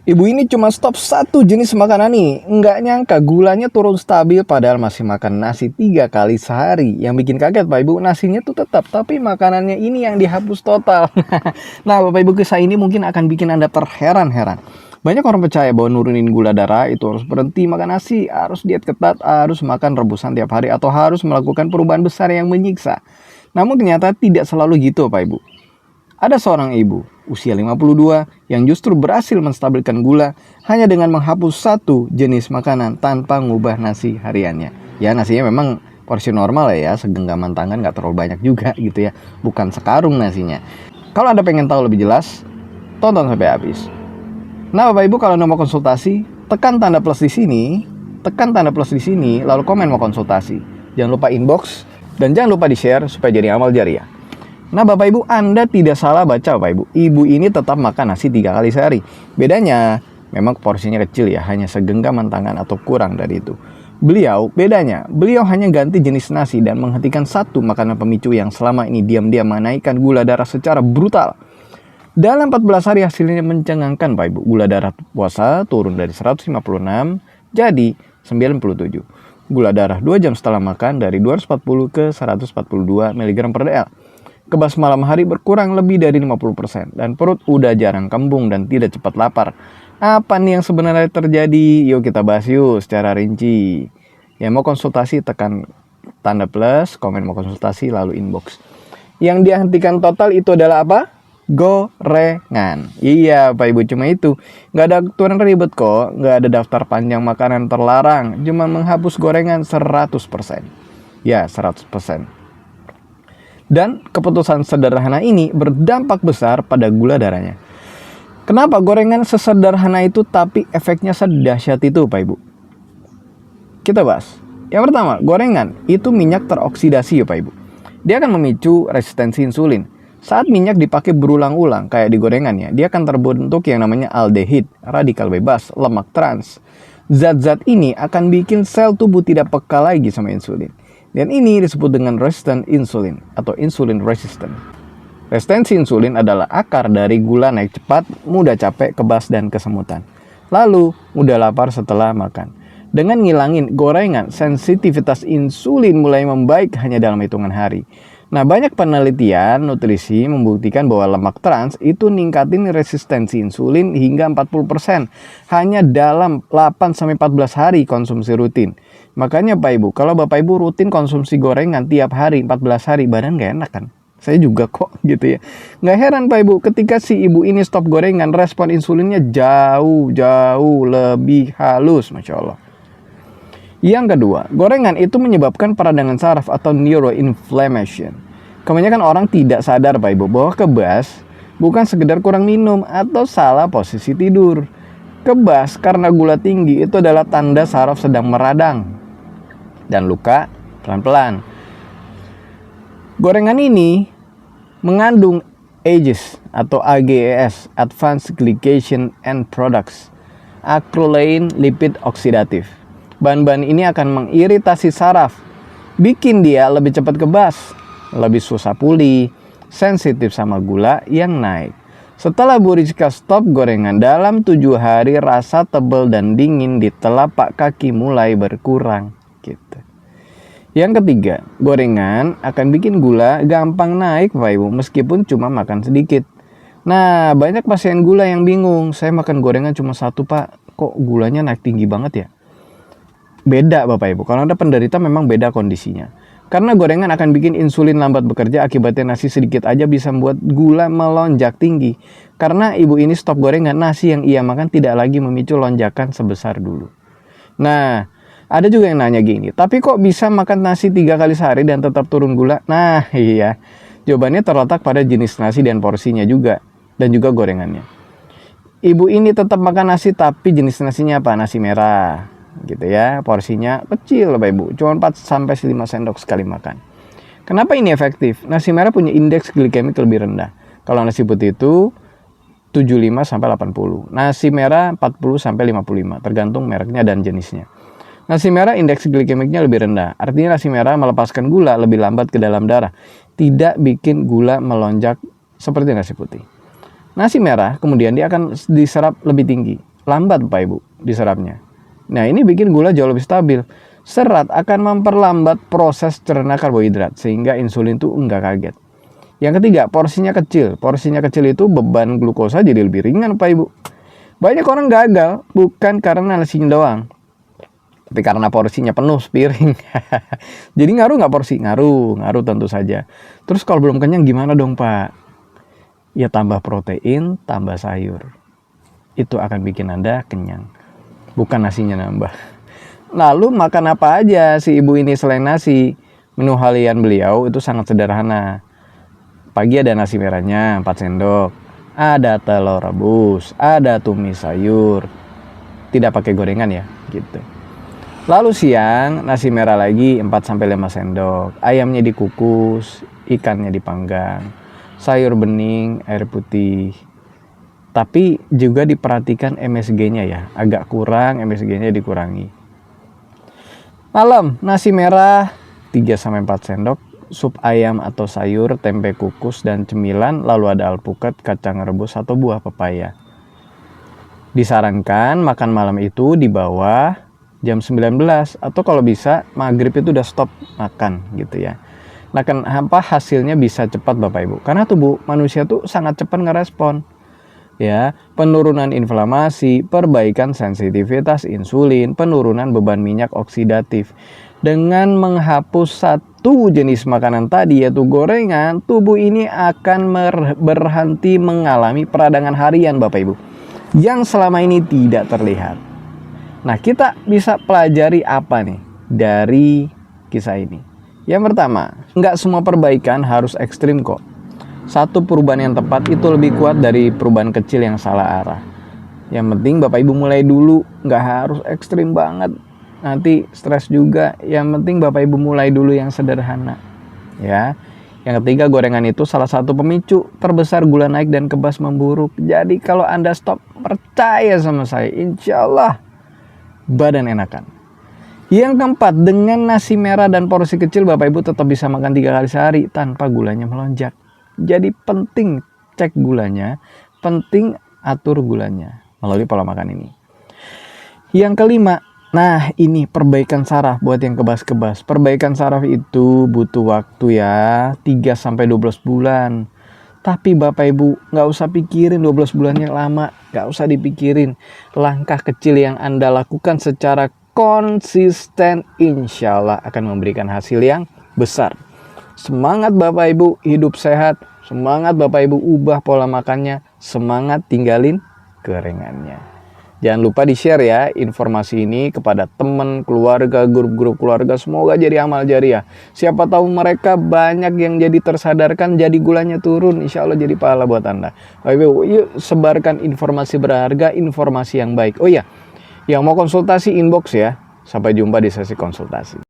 Ibu ini cuma stop satu jenis makanan nih. Nggak nyangka gulanya turun stabil padahal masih makan nasi 3 kali sehari. Yang bikin kaget Pak Ibu, nasinya tuh tetap, tapi makanannya ini yang dihapus total. Nah Bapak Ibu, kisah ini mungkin akan bikin Anda terheran-heran. Banyak orang percaya bahwa nurunin gula darah itu harus berhenti makan nasi, harus diet ketat, harus makan rebusan tiap hari, atau harus melakukan perubahan besar yang menyiksa. Namun ternyata tidak selalu gitu Pak Ibu. Ada seorang ibu usia 52 yang justru berhasil menstabilkan gula hanya dengan menghapus satu jenis makanan tanpa ngubah nasi hariannya. Ya nasinya memang porsi normal ya, segenggaman tangan gak terlalu banyak juga gitu ya. Bukan sekarung nasinya. Kalau Anda pengen tahu lebih jelas, tonton sampai habis. Nah Bapak Ibu, kalau Anda mau konsultasi, tekan tanda plus di sini, lalu komen mau konsultasi. Jangan lupa inbox dan jangan lupa di-share supaya jadi amal jariah. Nah Bapak Ibu, Anda tidak salah baca Bapak Ibu. Ibu ini tetap makan nasi 3 kali sehari. Bedanya memang porsinya kecil ya, hanya segenggaman tangan atau kurang dari itu. Beliau hanya ganti jenis nasi dan menghentikan satu makanan pemicu yang selama ini diam-diam menaikkan gula darah secara brutal. Dalam 14 hari hasilnya mencengangkan Pak Ibu. Gula darah puasa turun dari 156 jadi 97. Gula darah 2 jam setelah makan dari 240 ke 142 mg per dl. Kebas malam hari berkurang lebih dari 50% dan perut udah jarang kembung dan tidak cepat lapar. Apa nih yang sebenarnya terjadi? Yuk kita bahas yuk secara rinci. Ya mau konsultasi tekan tanda plus, komen mau konsultasi lalu inbox. Yang dihentikan total itu adalah apa? Gorengan. Iya Pak Ibu, cuma itu. Nggak ada aturan ribet kok, nggak ada daftar panjang makanan terlarang. Cuma menghapus gorengan 100%. Ya 100%. Dan keputusan sederhana ini berdampak besar pada gula darahnya. Kenapa gorengan sesederhana itu tapi efeknya sedahsyat itu Pak Ibu? Kita bahas. Yang pertama, gorengan itu minyak teroksidasi ya Pak Ibu. Dia akan memicu resistensi insulin. Saat minyak dipakai berulang-ulang kayak di gorengannya, dia akan terbentuk yang namanya aldehid, radikal bebas, lemak trans. Zat-zat ini akan bikin sel tubuh tidak peka lagi sama insulin. Dan ini disebut dengan resistant insulin atau insulin resistant. Resistensi insulin adalah akar dari gula naik cepat, mudah capek, kebas, dan kesemutan. Lalu, mudah lapar setelah makan. Dengan ngilangin gorengan, sensitivitas insulin mulai membaik hanya dalam hitungan hari. Nah, banyak penelitian nutrisi membuktikan bahwa lemak trans itu ningkatin resistensi insulin hingga 40% hanya dalam 8-14 hari konsumsi rutin. Makanya Pak Ibu, kalau Bapak Ibu rutin konsumsi gorengan tiap hari 14 hari, badan gak enak kan? Saya juga kok gitu ya. Gak heran Pak Ibu, ketika si ibu ini stop gorengan, respon insulinnya jauh lebih halus, Masya Allah. Yang kedua, gorengan itu menyebabkan peradangan saraf atau neuroinflammation. Kebanyakan orang tidak sadar Pak Ibu bahwa kebas bukan sekedar kurang minum atau salah posisi tidur. Kebas karena gula tinggi itu adalah tanda saraf sedang meradang dan luka pelan-pelan. Gorengan ini mengandung AGEs atau AGEs, Advanced Glycation End Products, acrolein lipid oksidatif. Bahan-bahan ini akan mengiritasi saraf, bikin dia lebih cepat kebas, lebih susah pulih, sensitif sama gula yang naik. Setelah Bu Rizka stop gorengan, dalam 7 hari rasa tebal dan dingin di telapak kaki mulai berkurang. Gitu. Yang ketiga, gorengan akan bikin gula gampang naik Pak Ibu, meskipun cuma makan sedikit. Nah, banyak pasien gula yang bingung, saya makan gorengan cuma 1 Pak, kok gulanya naik tinggi banget ya? Beda Bapak Ibu, kalau Anda penderita memang beda kondisinya. Karena gorengan akan bikin insulin lambat bekerja, akibatnya nasi sedikit aja bisa membuat gula melonjak tinggi. Karena ibu ini stop gorengan, nasi yang ia makan tidak lagi memicu lonjakan sebesar dulu. Nah, ada juga yang nanya gini, tapi kok bisa makan nasi 3 kali sehari dan tetap turun gula? Nah iya, jawabannya terletak pada jenis nasi dan porsinya juga, dan juga gorengannya. Ibu ini tetap makan nasi tapi jenis nasinya apa? Nasi merah gitu ya, porsinya kecil Bapak Ibu, cuma 4-5 sendok sekali makan. Kenapa ini efektif? Nasi merah punya indeks glikemik lebih rendah. Kalau nasi putih itu 75-80, nasi merah 40-55, tergantung mereknya dan jenisnya. Nasi merah indeks glikemiknya lebih rendah, artinya nasi merah melepaskan gula lebih lambat ke dalam darah, tidak bikin gula melonjak seperti nasi putih. Nasi merah kemudian dia akan diserap lebih tinggi, lambat Bapak Ibu diserapnya. Nah ini bikin gula jauh lebih stabil. Serat akan memperlambat proses cerna karbohidrat sehingga insulin tuh enggak kaget. Yang ketiga, porsinya kecil. Porsinya kecil itu beban glukosa jadi lebih ringan Bapak Ibu. Banyak orang gagal bukan karena nasinya doang, tapi karena porsinya penuh sepiring. Jadi ngaruh nggak porsi? Ngaruh tentu saja. Terus kalau belum kenyang gimana dong Pak? Ya tambah protein, tambah sayur. Itu akan bikin Anda kenyang. Bukan nasinya nambah. Lalu makan apa aja si ibu ini selain nasi? Menu harian beliau itu sangat sederhana. Pagi ada nasi merahnya 4 sendok. Ada telur rebus, ada tumis sayur. Tidak pakai gorengan ya, gitu. Lalu siang nasi merah lagi 4-5 sendok. Ayamnya dikukus, ikannya dipanggang. Sayur bening, air putih. Tapi juga diperhatikan MSG-nya ya, agak kurang, MSG-nya dikurangi. Malam nasi merah 3-4 sendok, sup ayam atau sayur, tempe kukus dan cemilan, lalu ada alpukat, kacang rebus atau buah pepaya. Disarankan makan malam itu di bawah jam 19 atau kalau bisa maghrib itu udah stop makan gitu ya. Nah kenapa hasilnya bisa cepat Bapak Ibu? Karena tubuh manusia tuh sangat cepat ngerespon. Ya, penurunan inflamasi, perbaikan sensitivitas insulin, penurunan beban minyak oksidatif. Dengan menghapus satu jenis makanan tadi yaitu gorengan, tubuh ini akan berhenti mengalami peradangan harian Bapak Ibu yang selama ini tidak terlihat. Nah kita bisa pelajari apa nih dari kisah ini? Yang pertama, nggak semua perbaikan harus ekstrim kok. Satu perubahan yang tepat itu lebih kuat dari perubahan kecil yang salah arah. Yang penting Bapak Ibu mulai dulu, nggak harus ekstrim banget. Nanti stres juga. Yang penting Bapak Ibu mulai dulu yang sederhana. Ya. Yang ketiga, gorengan itu salah satu pemicu terbesar gula naik dan kebas memburuk. Jadi kalau Anda stop, percaya sama saya, insya Allah badan enakan. Yang keempat, dengan nasi merah dan porsi kecil Bapak Ibu tetap bisa makan 3 kali sehari tanpa gulanya melonjak. Jadi penting cek gulanya, penting atur gulanya melalui pola makan ini. Yang kelima, nah ini perbaikan saraf buat yang kebas-kebas. Perbaikan saraf itu butuh waktu ya 3-12 bulan. Tapi Bapak Ibu nggak usah pikirin 12 bulannya lama, nggak usah dipikirin. Langkah kecil yang Anda lakukan secara konsisten insya Allah akan memberikan hasil yang besar. Semangat Bapak Ibu hidup sehat, semangat Bapak Ibu ubah pola makannya, semangat tinggalin gorengannya. Jangan lupa di-share ya informasi ini kepada teman, keluarga, grup-grup keluarga. Semoga jadi amal jariah. Siapa tahu mereka banyak yang jadi tersadarkan, jadi gulanya turun. Insya Allah jadi pahala buat Anda. Bapak Ibu, yuk sebarkan informasi berharga, informasi yang baik. Oh iya, yang mau konsultasi inbox ya. Sampai jumpa di sesi konsultasi.